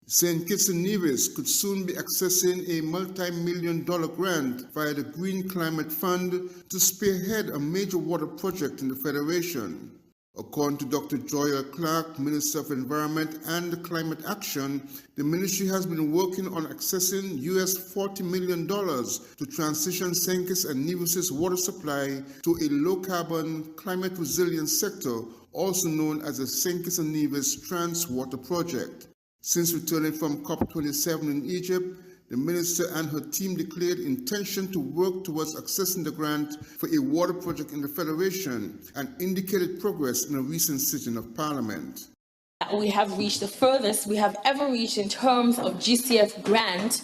St. Kitts and Nevis could soon be accessing a multi-million-dollar grant via the Green Climate Fund to spearhead a major water project in the Federation. According to Dr. Joyelle Clark, Minister of Environment and Climate Action, the ministry has been working on accessing $40 million to transition St. Kitts and Nevis' water supply to a low-carbon, climate-resilient sector, also known as the St. Kitts and Nevis Trans Water Project. Since returning from COP27 in Egypt, the minister and her team declared intention to work towards accessing the grant for a water project in the Federation and indicated progress in a recent sitting of Parliament. We have reached the furthest we have ever reached in terms of GCF grant.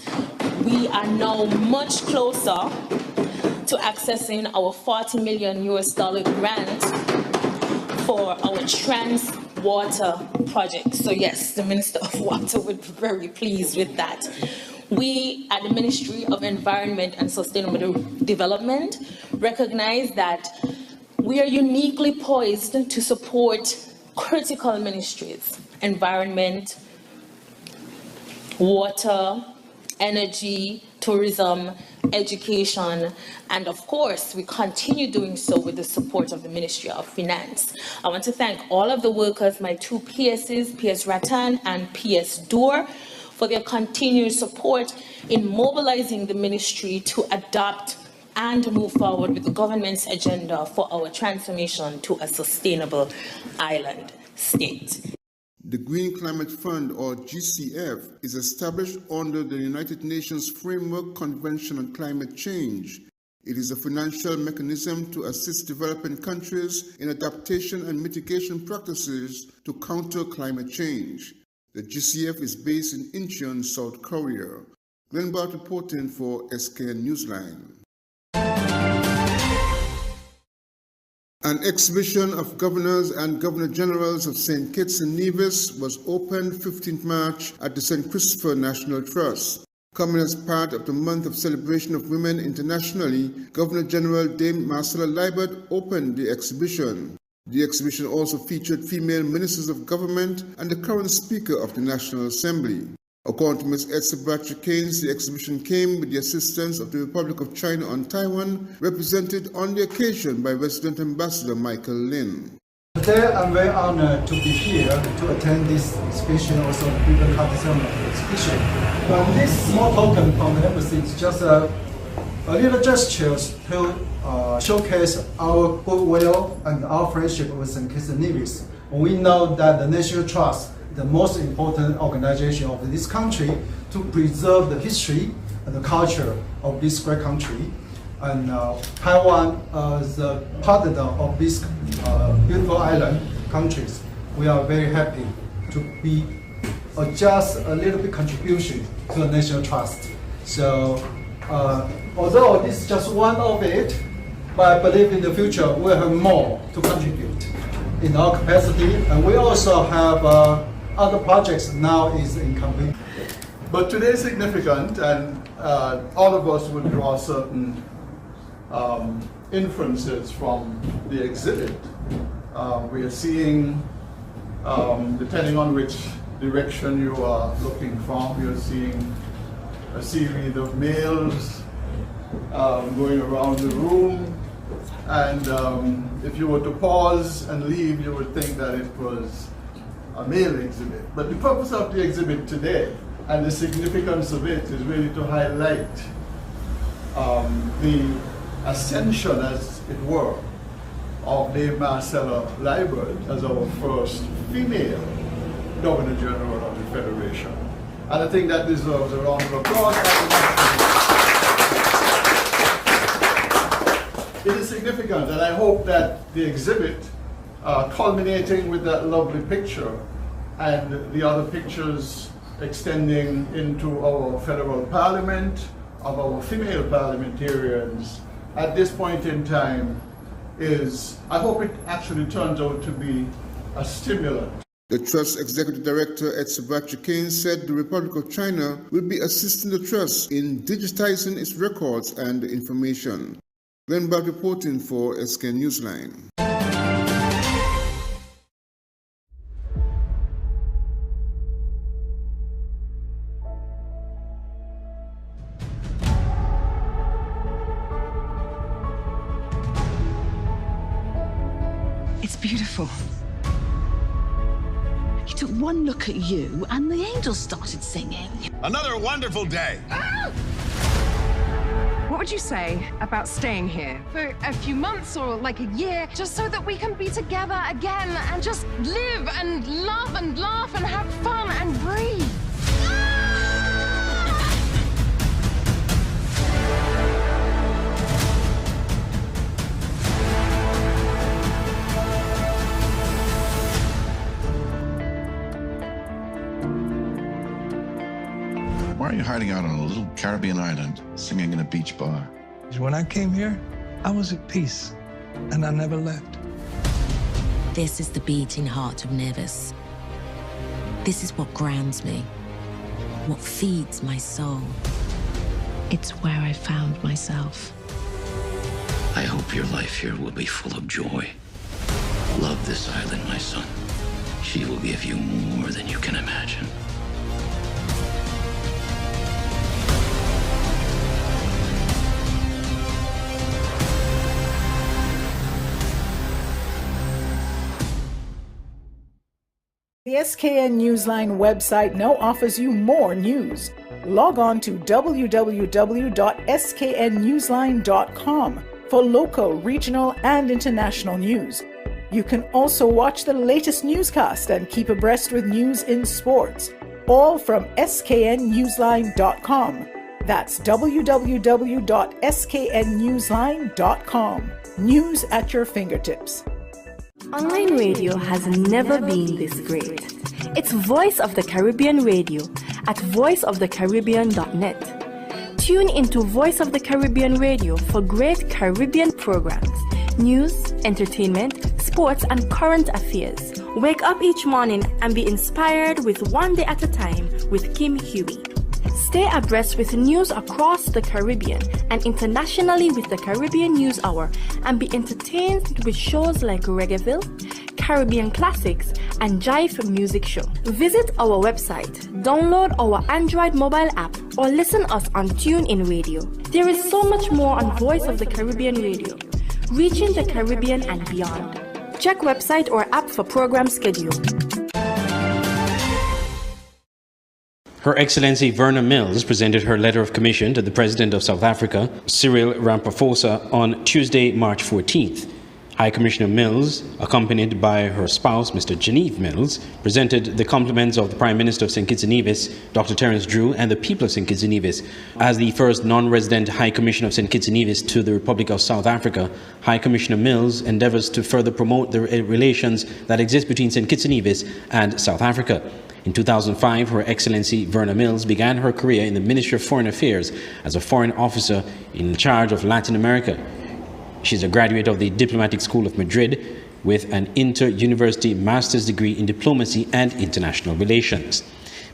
We are now much closer to accessing our $40 million grant for our Trans Water project. So yes, the Minister of Water would be very pleased with that. We at the Ministry of Environment and Sustainable Development recognize that we are uniquely poised to support critical ministries: environment, water, energy, tourism, education, and of course, we continue doing so with the support of the Ministry of Finance. I want to thank all of the workers, my two PSs, PS Ratan and PS Dur, for their continued support in mobilizing the ministry to adopt and move forward with the government's agenda for our transformation to a sustainable island state. The Green Climate Fund, or GCF, is established under the United Nations Framework Convention on Climate Change. It is a financial mechanism to assist developing countries in adaptation and mitigation practices to counter climate change. The GCF is based in Incheon, South Korea. Glenn Bart reporting for SKN Newsline. An exhibition of governors and governor-generals of St. Kitts and Nevis was opened 15th March at the St. Christopher National Trust. Coming as part of the month of celebration of women internationally, Governor-General Dame Marcella Liebert opened the exhibition. The exhibition also featured female ministers of government and the current Speaker of the National Assembly. According to Ms. Etsa Keynes, the exhibition came with the assistance of the Republic of China on Taiwan, represented on the occasion by Resident Ambassador Michael Lin. Today I'm very honored to be here to attend this exhibition, also Ribbon Cutting Ceremony exhibition. But this small token from the embassy is just a little gesture to showcase our goodwill and our friendship with St. Kitts and Nevis. We know that the National Trust, the most important organization of this country, to preserve the history and the culture of this great country. And Taiwan is a partner of this beautiful island countries. We are very happy to be just a little bit contribution to the National Trust. So although this is just one of it, but I believe in the future we'll have more to contribute in our capacity. And we also have other projects now is incomplete. But today is significant, and all of us will draw certain inferences from the exhibit. We are seeing, depending on which direction you are looking from, you're seeing a series of males going around the room, and if you were to pause and leave, you would think that it was a male exhibit. But the purpose of the exhibit today and the significance of it is really to highlight the ascension, as it were, of Dame Marcella Liebert as our first female Governor General of the Federation. And I think that deserves a round of applause. It is significant, and I hope that the exhibit, culminating with that lovely picture and the other pictures extending into our federal parliament, of our female parliamentarians, at this point in time I hope it actually turns out to be a stimulant. The Trust Executive Director, Etsa Keynes, said the Republic of China will be assisting the Trust in digitizing its records and information. Glenn Bart reporting for SKN Newsline. beautiful. He took one look at you and the angels started singing. Another wonderful day. What would you say about staying here for a few months or like a year, just so that we can be together again and just live and love and laugh and have fun and breathe? Why are you hiding out on a little Caribbean island, singing in a beach bar? When I came here, I was at peace, and I never left. This is the beating heart of Nevis. This is what grounds me, what feeds my soul. It's where I found myself. I hope your life here will be full of joy. Love this island, my son. She will give you more than you can imagine. The SKN Newsline website now offers you more news. Log on to www.sknnewsline.com for local, regional, and international news. You can also watch the latest newscast and keep abreast with news in sports, all from sknnewsline.com. That's www.sknnewsline.com. News at your fingertips. Online radio has never been this great. It's Voice of the Caribbean Radio at voiceofthecaribbean.net. Tune into Voice of the Caribbean Radio for great Caribbean programs, news, entertainment, sports, and current affairs. Wake up each morning and be inspired with One Day at a Time with Kim Huey. Stay abreast with news across the Caribbean and internationally with the Caribbean News Hour, and be entertained with shows like Reggaeville, Caribbean Classics, and Jive Music Show. Visit our website, download our Android mobile app, or listen us on TuneIn Radio. There is so much more on Voice of the Caribbean Radio, reaching the Caribbean and beyond. Check website or app for program schedule. Her Excellency Verna Mills presented her letter of commission to the President of South Africa, Cyril Ramaphosa, on Tuesday, March 14th. High Commissioner Mills, accompanied by her spouse, Mr. Genevieve Mills, presented the compliments of the Prime Minister of St. Kitts and Nevis, Dr. Terence Drew, and the people of St. Kitts and Nevis. As the first non-resident High Commissioner of St. Kitts and Nevis to the Republic of South Africa, High Commissioner Mills endeavours to further promote the relations that exist between St. Kitts and Nevis and South Africa. In 2005, Her Excellency Verna Mills began her career in the Ministry of Foreign Affairs as a foreign officer in charge of Latin America. She's a graduate of the Diplomatic School of Madrid with an inter-university master's degree in diplomacy and international relations.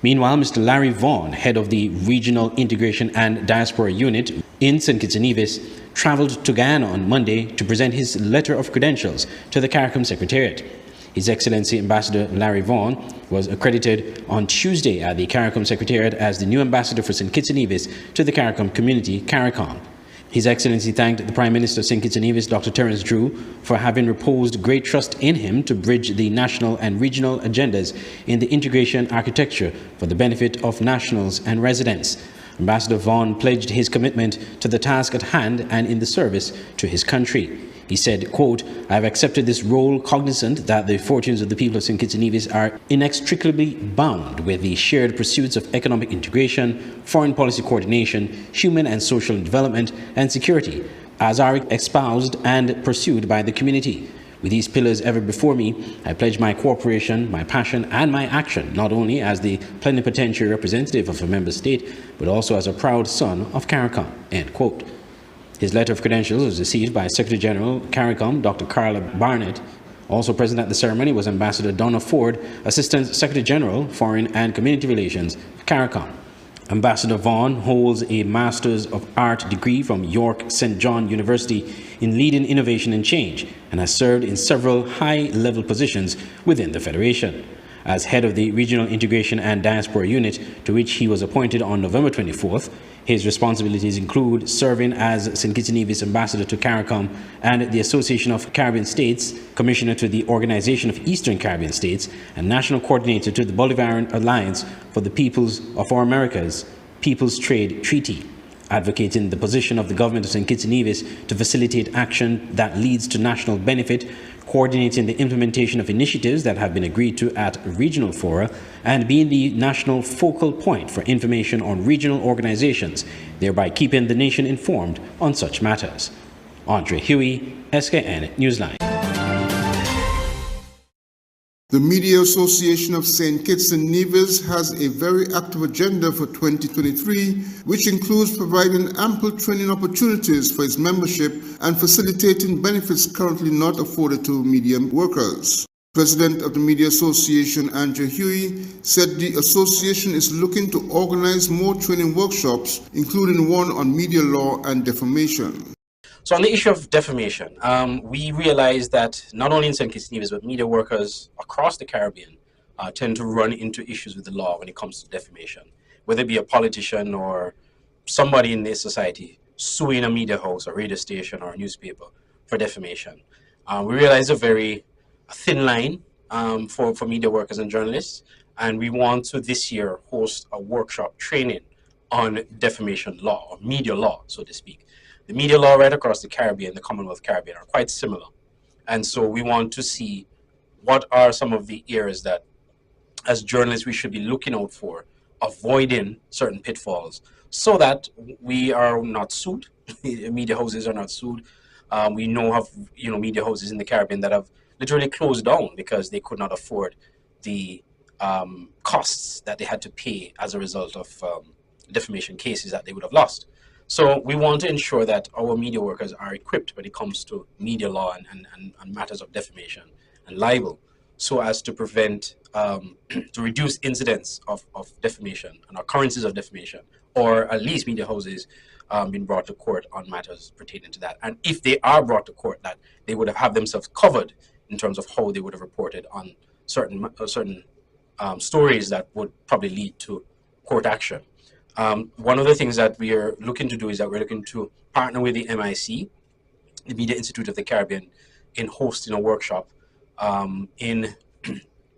Meanwhile, Mr. Larry Vaughan, head of the Regional Integration and Diaspora Unit in St. Kitts and Nevis, travelled to Guyana on Monday to present his letter of credentials to the CARICOM Secretariat. His Excellency Ambassador Larry Vaughan was accredited on Tuesday at the CARICOM Secretariat as the new ambassador for St. Kitts and Nevis to the CARICOM community, CARICOM. His Excellency thanked the Prime Minister of St. Kitts and Nevis, Dr. Terence Drew, for having reposed great trust in him to bridge the national and regional agendas in the integration architecture for the benefit of nationals and residents. Ambassador Vaughan pledged his commitment to the task at hand and in the service to his country. He said, quote, "I have accepted this role cognizant that the fortunes of the people of St. Kitts and Nevis are inextricably bound with the shared pursuits of economic integration, foreign policy coordination, human and social development, and security, as are espoused and pursued by the community. With these pillars ever before me, I pledge my cooperation, my passion, and my action, not only as the plenipotentiary representative of a member state, but also as a proud son of CARICOM," end quote. His letter of credentials was received by Secretary General CARICOM, Dr. Carla Barnett. Also present at the ceremony was Ambassador Donna Ford, Assistant Secretary General, Foreign and Community Relations, CARICOM. Ambassador Vaughan holds a Master's of Art degree from York St. John University in Leading Innovation and Change and has served in several high-level positions within the Federation. as head of the Regional Integration and Diaspora Unit, to which he was appointed on November 24th. His responsibilities include serving as St. Kitts and Nevis Ambassador to CARICOM and the Association of Caribbean States, Commissioner to the Organization of Eastern Caribbean States, and National Coordinator to the Bolivarian Alliance for the Peoples of Our Americas People's Trade Treaty, advocating the position of the government of St. Kitts and Nevis to facilitate action that leads to national benefit, coordinating the implementation of initiatives that have been agreed to at regional fora, and being the national focal point for information on regional organizations, thereby keeping the nation informed on such matters. Andre Huey, SKN Newsline. The Media Association of St. Kitts and Nevis has a very active agenda for 2023, which includes providing ample training opportunities for its membership and facilitating benefits currently not afforded to media workers. President of the Media Association, Andrew Huey, said the association is looking to organize more training workshops, including one on media law and defamation. So on the issue of defamation, we realize that not only in St. Kitts and Nevis, but media workers across the Caribbean tend to run into issues with the law when it comes to defamation, whether it be a politician or somebody in their society suing a media house, a radio station, or a newspaper for defamation. We realize a very thin line for media workers and journalists, and we want to this year host a workshop training on defamation law, or media law, so to speak. The media law right across the Caribbean, the Commonwealth Caribbean, are quite similar. And so we want to see what are some of the areas that, as journalists, we should be looking out for, avoiding certain pitfalls, so that we are not sued. Media houses are not sued. We know of media houses in the Caribbean that have literally closed down because they could not afford the costs that they had to pay as a result of defamation cases that they would have lost. So we want to ensure that our media workers are equipped when it comes to media law and matters of defamation and libel, so as to prevent, to reduce incidents of defamation and occurrences of defamation, or at least media houses being brought to court on matters pertaining to that. And if they are brought to court, that they would have themselves covered in terms of how they would have reported on certain stories that would probably lead to court action. One of the things that we are looking to do is that we're looking to partner with the MIC, the Media Institute of the Caribbean, in hosting a workshop in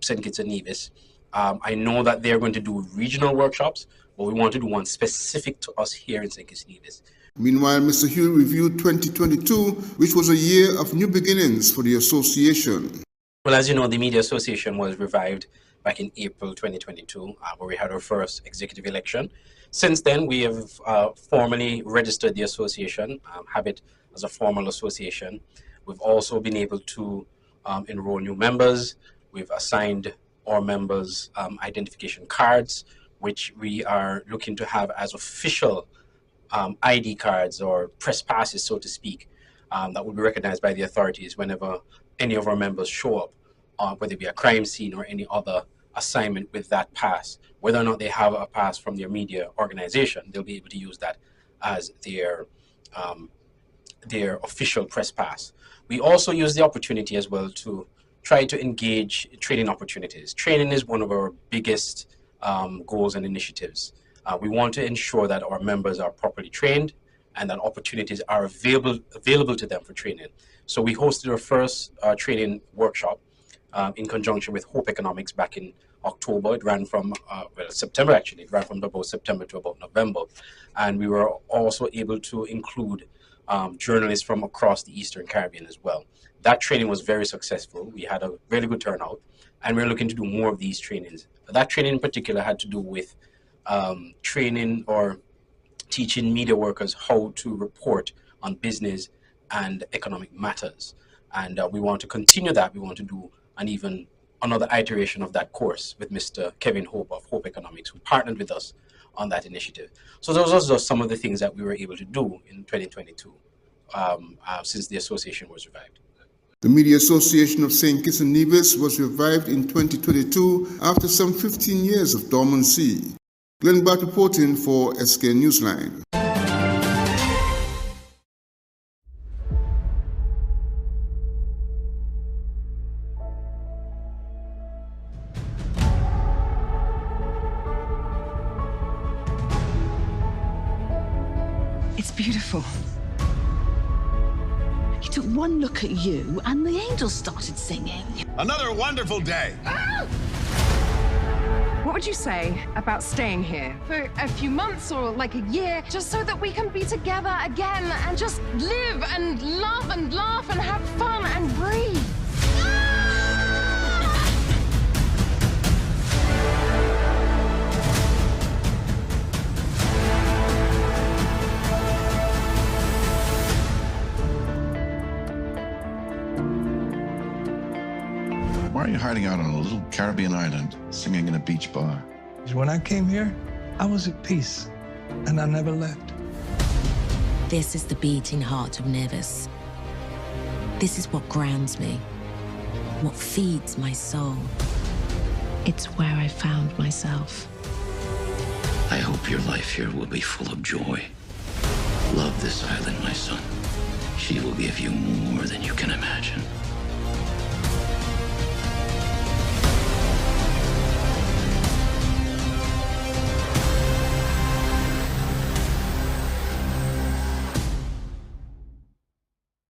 St. Kitts and Nevis. I know that they're going to do regional workshops, but we want to do one specific to us here in St. Kitts and Nevis. Meanwhile, Mr. Huey reviewed 2022, which was a year of new beginnings for the association. Well, as you know, the Media Association was revived back in April 2022, where we had our first executive election. Since then, we have formally registered the association, have it as a formal association. We've also been able to enroll new members. We've assigned our members identification cards, which we are looking to have as official ID cards or press passes, so to speak, that will be recognized by the authorities whenever any of our members show up, whether it be a crime scene or any other assignment with that pass. Whether or not they have a pass from their media organization, they'll be able to use that as their official press pass. We also use the opportunity as well to try to engage training opportunities. Training is one of our biggest goals and initiatives. We want to ensure that our members are properly trained and that opportunities are available to them for training. So we hosted our first training workshop in conjunction with Hope Economics back in October. It ran from September, actually. It ran from about September to about November. And we were also able to include journalists from across the Eastern Caribbean as well. That training was very successful. We had a really good turnout, and we're looking to do more of these trainings. That training in particular had to do with training or teaching media workers how to report on business and economic matters. And we want to continue that. We want to do another iteration of that course with Mr. Kevin Hope of Hope Economics, who partnered with us on that initiative. So those are just some of the things that we were able to do in 2022 since the association was revived. The Media Association of St. Kitts and Nevis was revived in 2022 after some 15 years of dormancy. Glenn Bart reporting for SK Newsline. It's beautiful. He took one look at you and the angels started singing. Another wonderful day. What would you say about staying here for a few months or like a year, just so that we can be together again and just live and love and laugh and have fun and breathe? Why are you hiding out on a little Caribbean island, singing in a beach bar? When I came here, I was at peace, and I never left. This is the beating heart of Nevis. This is what grounds me, what feeds my soul. It's where I found myself. I hope your life here will be full of joy. Love this island, my son. She will give you more than you can imagine.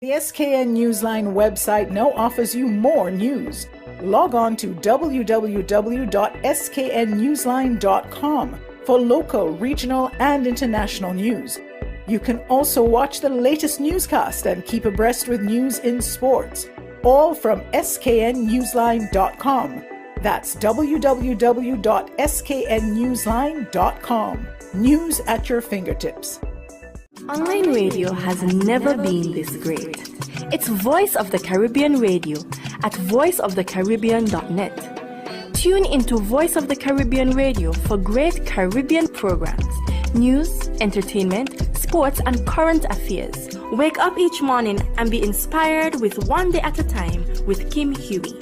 The SKN Newsline website now offers you more news. Log on to www.sknnewsline.com for local, regional, and international news. You can also watch the latest newscast and keep abreast with news in sports, all from sknnewsline.com. That's www.sknnewsline.com. News at your fingertips. Online radio has never been this great. It's Voice of the Caribbean Radio at voiceofthecaribbean.net. Tune into Voice of the Caribbean Radio for great Caribbean programs, news, entertainment, sports, and current affairs. Wake up each morning and be inspired with One Day at a Time with Kim Huey.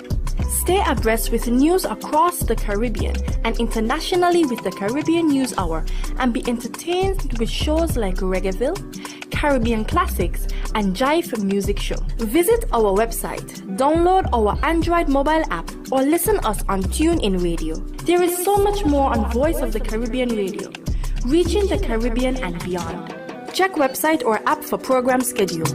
Stay abreast with news across the Caribbean and internationally with the Caribbean News Hour, and be entertained with shows like Reggaeville, Caribbean Classics, and Jive Music Show. Visit our website, download our Android mobile app, or listen us on TuneIn Radio. There is so much more on Voice of the Caribbean Radio, reaching the Caribbean and beyond. Check website or app for program schedule.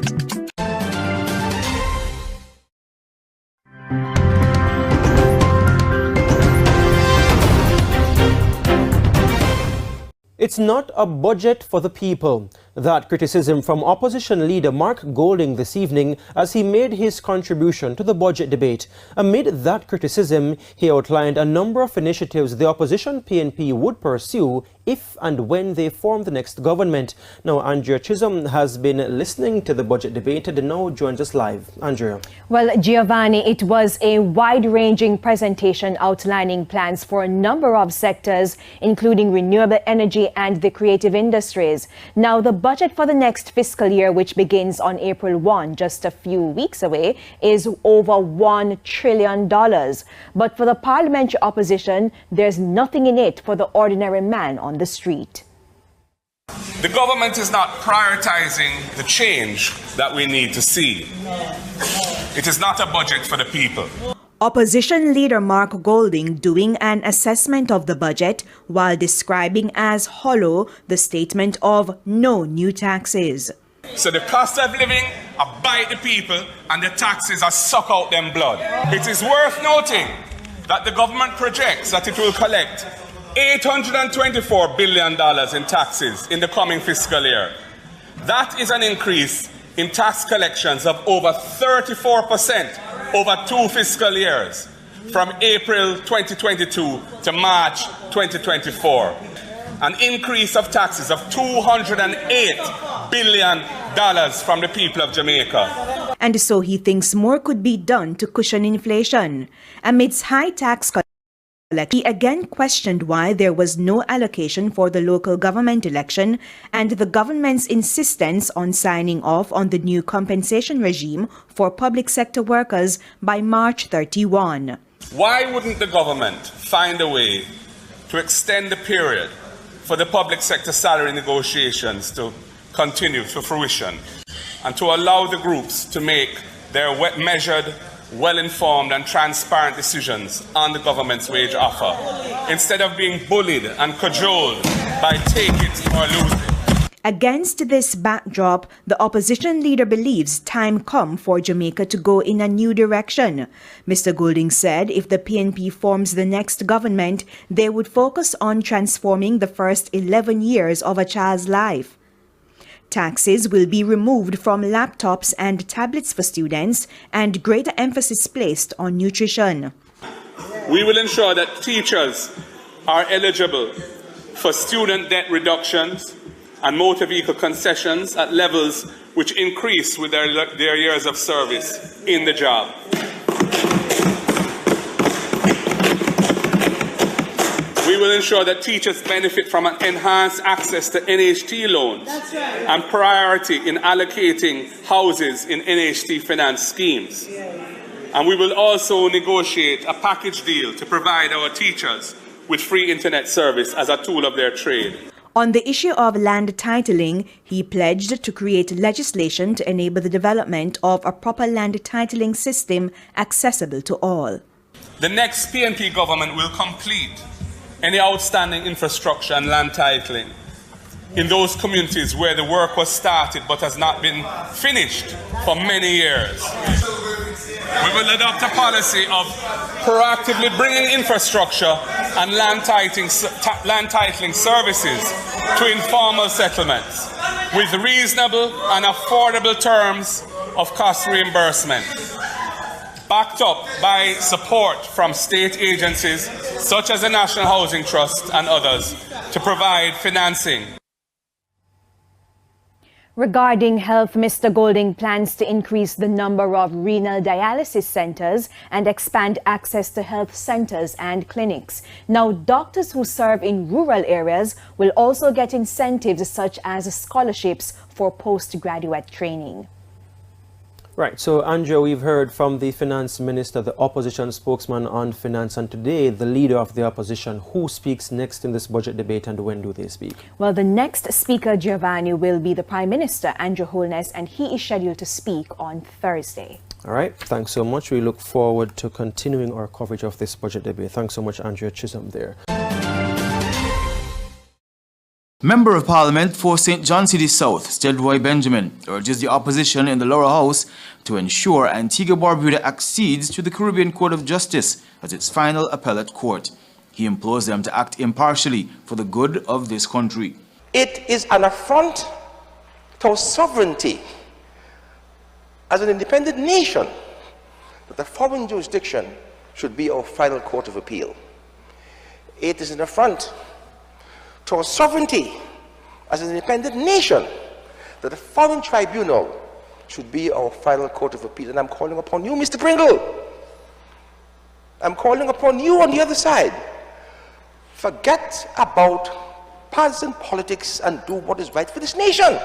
It's not a budget for the people. That criticism from opposition leader Mark Golding this evening as he made his contribution to the budget debate. Amid that criticism, he outlined a number of initiatives the opposition PNP would pursue if and when they form the next government. Now, Andrea Chisholm has been listening to the budget debate and now joins us live. Andrea. Well, Giovanni, it was a wide-ranging presentation outlining plans for a number of sectors, including renewable energy and the creative industries. Now, the budget for the next fiscal year, which begins on April 1, just a few weeks away, is over $1 trillion. But for the parliamentary opposition, there's nothing in it for the ordinary man on the street. The government is not prioritizing the change that we need to see. It is not a budget for the people. Opposition leader Mark Golding doing an assessment of the budget while describing as hollow the statement of no new taxes. So the cost of living are bite the people and the taxes are suck out them blood. It is worth noting that the government projects that it will collect $824 billion in taxes in the coming fiscal year. That is an increase in tax collections of over 34% over 2 fiscal years, from April 2022 to March 2024. An increase of taxes of $208 billion from the people of Jamaica. And so he thinks more could be done to cushion inflation. Amidst high tax collection, he again questioned why there was no allocation for the local government election and the government's insistence on signing off on the new compensation regime for public sector workers by March 31. Why wouldn't the government find a way to extend the period for the public sector salary negotiations to continue to fruition and to allow the groups to make their measured, well-informed and transparent decisions on the government's wage offer, instead of being bullied and cajoled by take it or lose it? Against this backdrop, the opposition leader believes time come for Jamaica to go in a new direction. Mr. Goulding said if the PNP forms the next government, they would focus on transforming the first 11 years of a child's life. Taxes will be removed from laptops and tablets for students, and greater emphasis placed on nutrition. We will ensure that teachers are eligible for student debt reductions and motor vehicle concessions at levels which increase with their years of service in the job. We will ensure that teachers benefit from an enhanced access to NHT loans and priority in allocating houses in NHT finance schemes. And we will also negotiate a package deal to provide our teachers with free internet service as a tool of their trade. On the issue of land titling, he pledged to create legislation to enable the development of a proper land titling system accessible to all. The next PNP government will complete any outstanding infrastructure and land titling in those communities where the work was started but has not been finished for many years. We will adopt a policy of proactively bringing infrastructure and land titling services to informal settlements with reasonable and affordable terms of cost reimbursement, backed up by support from state agencies such as the National Housing Trust and others to provide financing. Regarding health, Mr. Goulding plans to increase the number of renal dialysis centers and expand access to health centers and clinics. Now, doctors who serve in rural areas will also get incentives such as scholarships for postgraduate training. Right, so Andrea, we've heard from the finance minister, the opposition spokesman on finance, and today the leader of the opposition. Who speaks next in this budget debate and when do they speak? Well, the next speaker, Giovanni, will be the Prime Minister, Andrew Holness, and he is scheduled to speak on Thursday. All right, thanks so much. We look forward to continuing our coverage of this budget debate. Thanks so much, Andrea Chisholm there. Member of Parliament for St. John City South, Stelroy Benjamin, urges the opposition in the lower house to ensure Antigua-Barbuda accedes to the Caribbean Court of Justice as its final appellate court. He implores them to act impartially for the good of this country. It is an affront to our sovereignty as an independent nation that the foreign jurisdiction should be our final court of appeal. It is an affront to our sovereignty as an independent nation that the foreign tribunal should be our final court of appeal. And I'm calling upon you, Mr. Pringle. I'm calling upon you on the other side. Forget about partisan politics and do what is right for this nation.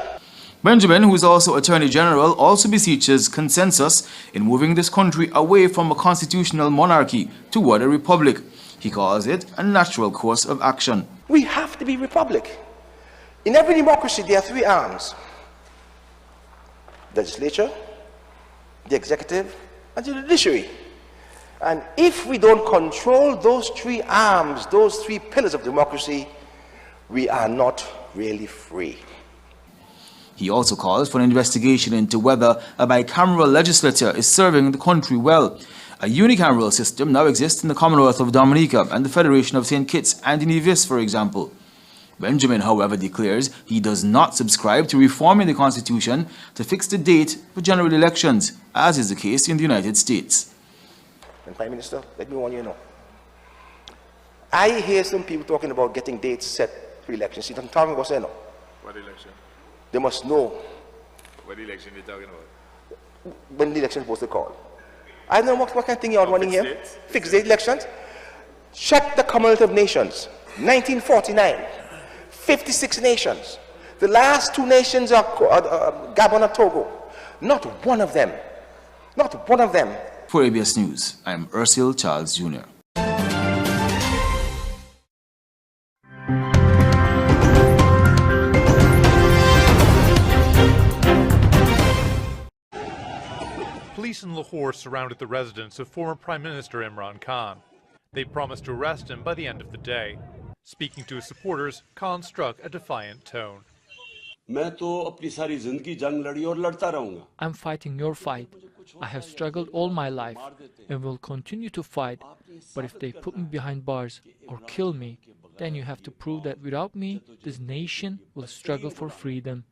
Benjamin, who is also Attorney General, also beseeches consensus in moving this country away from a constitutional monarchy toward a republic. He calls it a natural course of action. We have to be republic. In every democracy, there are three arms: the legislature, the executive, and the judiciary. And if we don't control those three arms, those three pillars of democracy, we are not really free. He also calls for an investigation into whether a bicameral legislature is serving the country well. A unicameral system now exists in the Commonwealth of Dominica and the Federation of St. Kitts and Nevis, for example. Benjamin, however, declares he does not subscribe to reforming the Constitution to fix the date for general elections, as is the case in the United States. And Prime Minister, let me warn you now. I hear some people talking about getting dates set for elections. See what I'm talking about, say no? What election? They must know. What election are you talking about? When the election is supposed to call. I don't know what kind of thing you're running here. Fixed date elections. Check the Commonwealth of Nations. 1949. 56 nations. The last two nations are Gabon and Togo. Not one of them. Not one of them. For ABS News, I am Ursil Charles Jr. Police in Lahore surrounded the residence of former Prime Minister Imran Khan. They promised to arrest him by the end of the day. Speaking to his supporters, Khan struck a defiant tone. मैं तो अपनी सारी जिंदगी जंग लड़ी और लड़ता रहूंगा. I'm fighting your fight. I have struggled all my life and will continue to fight. But if they put me behind bars or kill me, then you have to prove that without me, this nation will struggle for freedom.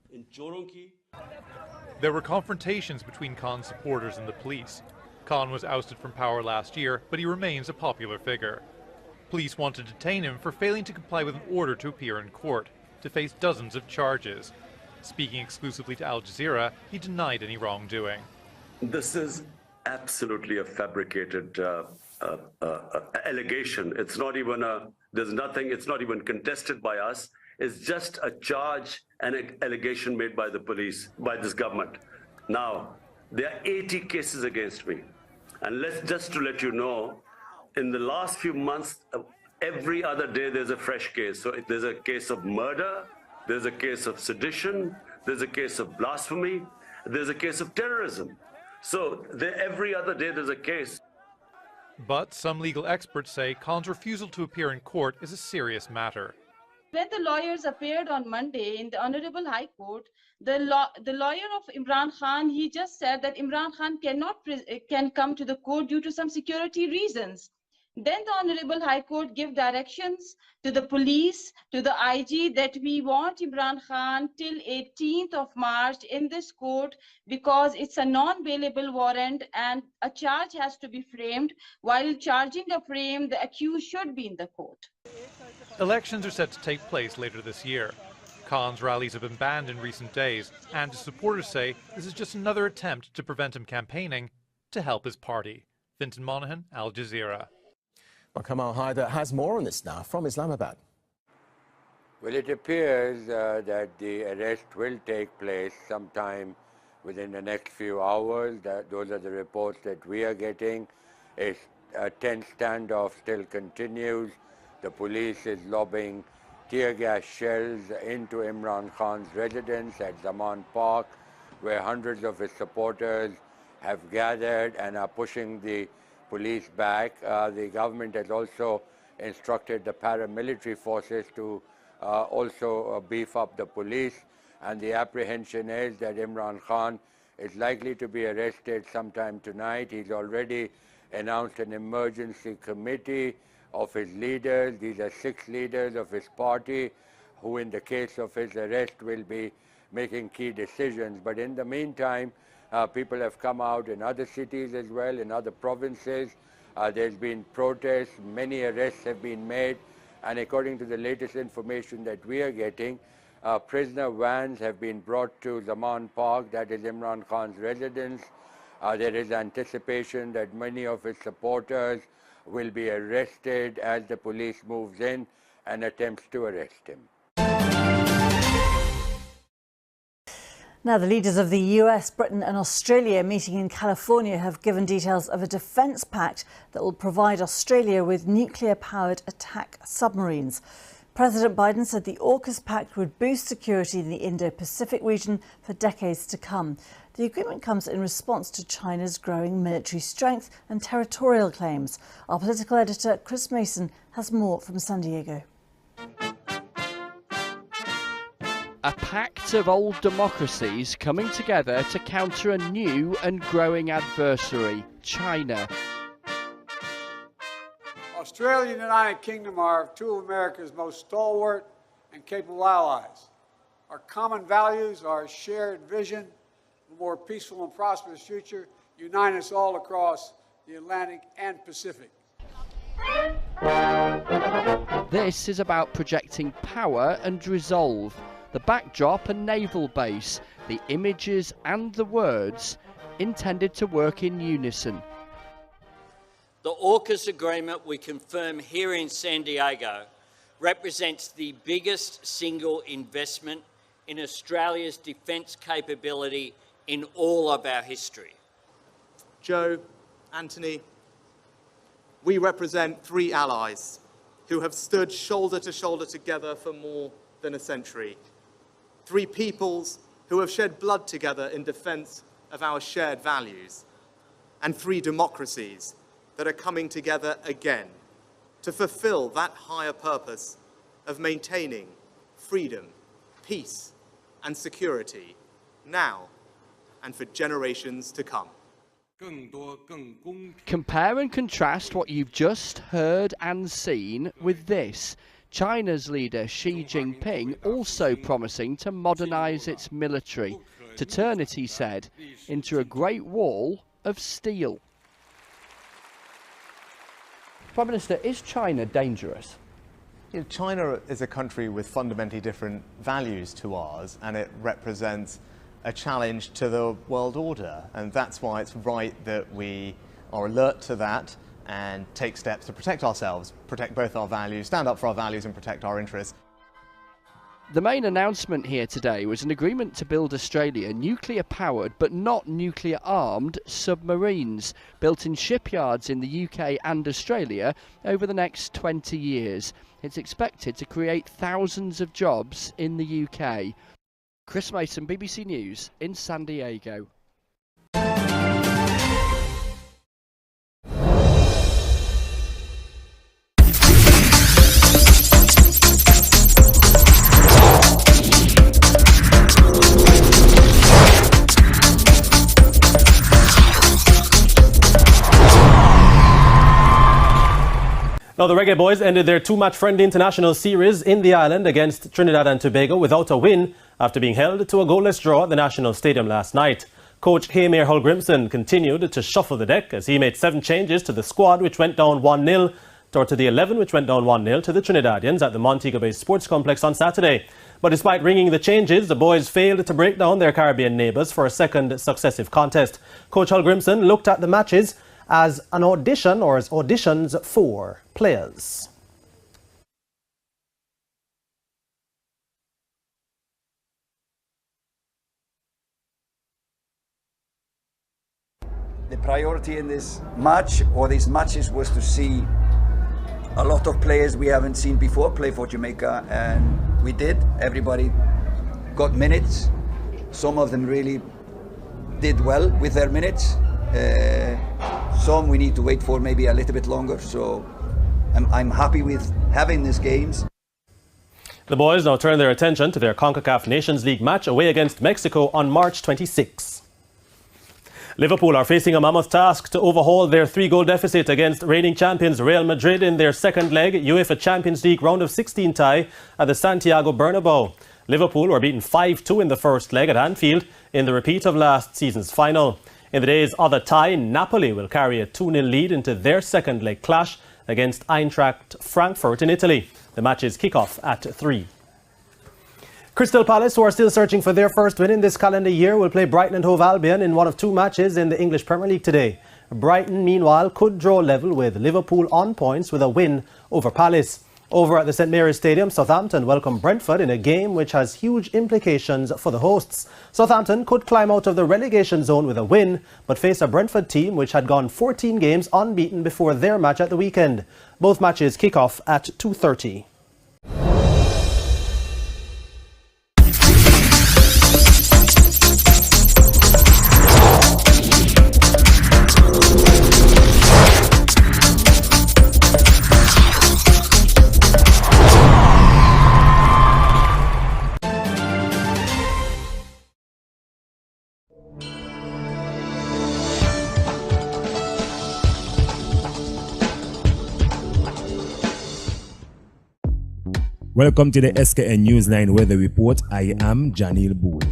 There were confrontations between Khan's supporters and the police. Khan was ousted from power last year, but he remains a popular figure. Police want to detain him for failing to comply with an order to appear in court, to face dozens of charges. Speaking exclusively to Al Jazeera, he denied any wrongdoing. This is absolutely a fabricated allegation. It's not even there's nothing, it's not even contested by us. It's just a charge and an allegation made by the police, by this government. Now, there are 80 cases against me. And just to let you know, in the last few months, every other day there's a fresh case. So there's a case of murder, there's a case of sedition, there's a case of blasphemy, there's a case of terrorism. So every other day there's a case. But some legal experts say Khan's refusal to appear in court is a serious matter. When the lawyers appeared on Monday in the Honorable High Court, the lawyer of Imran Khan, he just said that Imran Khan can come to the court due to some security reasons. Then the Honorable High Court gave directions to the police, to the IG, that we want Imran Khan till 18th of March in this court because it's a non-bailable warrant and a charge has to be framed. While charging a frame, the accused should be in the court. Elections are set to take place later this year. Khan's rallies have been banned in recent days, and his supporters say this is just another attempt to prevent him campaigning to help his party. Fintan Monaghan, Al Jazeera. Well, Kamal Haider has more on this now from Islamabad. Well, it appears that the arrest will take place sometime within the next few hours. Those are the reports that we are getting. A tense standoff still continues. The police is lobbing tear gas shells into Imran Khan's residence at Zaman Park, where hundreds of his supporters have gathered and are pushing the police back. The government has also instructed the paramilitary forces to also beef up the police, and the apprehension is that Imran Khan is likely to be arrested sometime tonight. He's already announced an emergency committee of his leaders. These are 6 leaders of his party who, in the case of his arrest, will be making key decisions. But in the meantime, people have come out in other cities as well, in other provinces. There's been protests, many arrests have been made, and according to the latest information that we are getting, prisoner vans have been brought to Zaman Park, that is Imran Khan's residence. There is anticipation that many of his supporters will be arrested as the police moves in and attempts to arrest him. Now, the leaders of the US, Britain and Australia meeting in California have given details of a defence pact that will provide Australia with nuclear-powered attack submarines. President Biden said the AUKUS pact would boost security in the Indo-Pacific region for decades to come. The agreement comes in response to China's growing military strength and territorial claims. Our political editor, Chris Mason, has more from San Diego. A pact of old democracies coming together to counter a new and growing adversary, China. Australia and the United Kingdom are 2 of America's most stalwart and capable allies. Our common values, our shared vision of a more peaceful and prosperous future unite us all across the Atlantic and Pacific. This is about projecting power and resolve. The backdrop, a naval base, the images and the words intended to work in unison. The AUKUS agreement we confirm here in San Diego represents the biggest single investment in Australia's defence capability in all of our history. Joe, Anthony, we represent 3 allies who have stood shoulder to shoulder together for more than a century. 3 peoples who have shed blood together in defence of our shared values. And 3 democracies that are coming together again to fulfill that higher purpose of maintaining freedom, peace, and security, now and for generations to come. Compare and contrast what you've just heard and seen with this. China's leader Xi Jinping also promising to modernise its military, to turn it, he said, into a great wall of steel. Prime Minister, is China dangerous? You know, China is a country with fundamentally different values to ours, and it represents a challenge to the world order, and that's why it's right that we are alert to that and take steps to protect ourselves, protect both our values, stand up for our values and protect our interests. The main announcement here today was an agreement to build Australia nuclear-powered but not nuclear-armed submarines built in shipyards in the UK and Australia over the next 20 years. It's expected to create thousands of jobs in the UK. Chris Mason, BBC News in San Diego. Now, the Reggae Boys ended their two-match friendly international series in the island against Trinidad and Tobago without a win after being held to a goalless draw at the National Stadium last night. Coach Heymir Hallgrimsson continued to shuffle the deck as he made 7 changes to the squad, which went down 1-0, or to the 11, which went down 1-0 to the Trinidadians at the Montego Bay Sports Complex on Saturday. But despite ringing the changes, the boys failed to break down their Caribbean neighbours for a second successive contest. Coach Hallgrimsson looked at the matches as an audition, or as auditions for players. The priority in this match, or these matches, was to see a lot of players we haven't seen before play for Jamaica, and we did. Everybody got minutes. Some of them really did well with their minutes. Some we need to wait for maybe a little bit longer, so I'm happy with having these games. The boys now turn their attention to their CONCACAF Nations League match away against Mexico on March 26. Liverpool are facing a mammoth task to overhaul their 3-goal deficit against reigning champions Real Madrid in their second leg UEFA Champions League round of 16 tie at the Santiago Bernabeu. Liverpool were beaten 5-2 in the first leg at Anfield in the repeat of last season's final. In the day's other tie, Napoli will carry a 2-0 lead into their second leg clash against Eintracht Frankfurt in Italy. The matches kick off at 3. Crystal Palace, who are still searching for their first win in this calendar year, will play Brighton and Hove Albion in one of 2 matches in the English Premier League today. Brighton, meanwhile, could draw level with Liverpool on points with a win over Palace. Over at the St Mary's Stadium, Southampton welcome Brentford in a game which has huge implications for the hosts. Southampton could climb out of the relegation zone with a win, but face a Brentford team which had gone 14 games unbeaten before their match at the weekend. Both matches kick off at 2:30. Welcome to the SKN Newsline Weather Report. I am Janil Boole.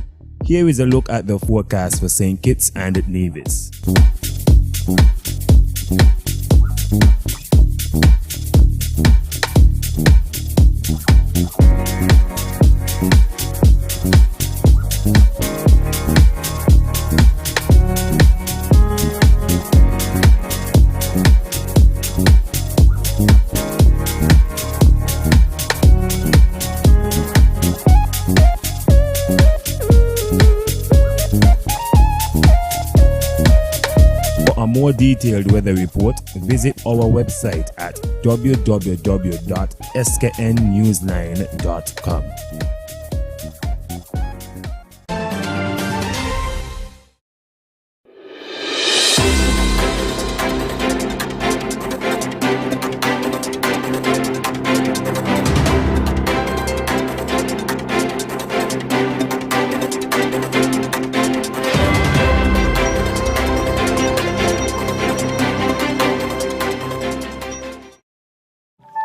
Here is a look at the forecast for St. Kitts and Nevis. For a more detailed weather report, visit our website at www.sknnewsline.com.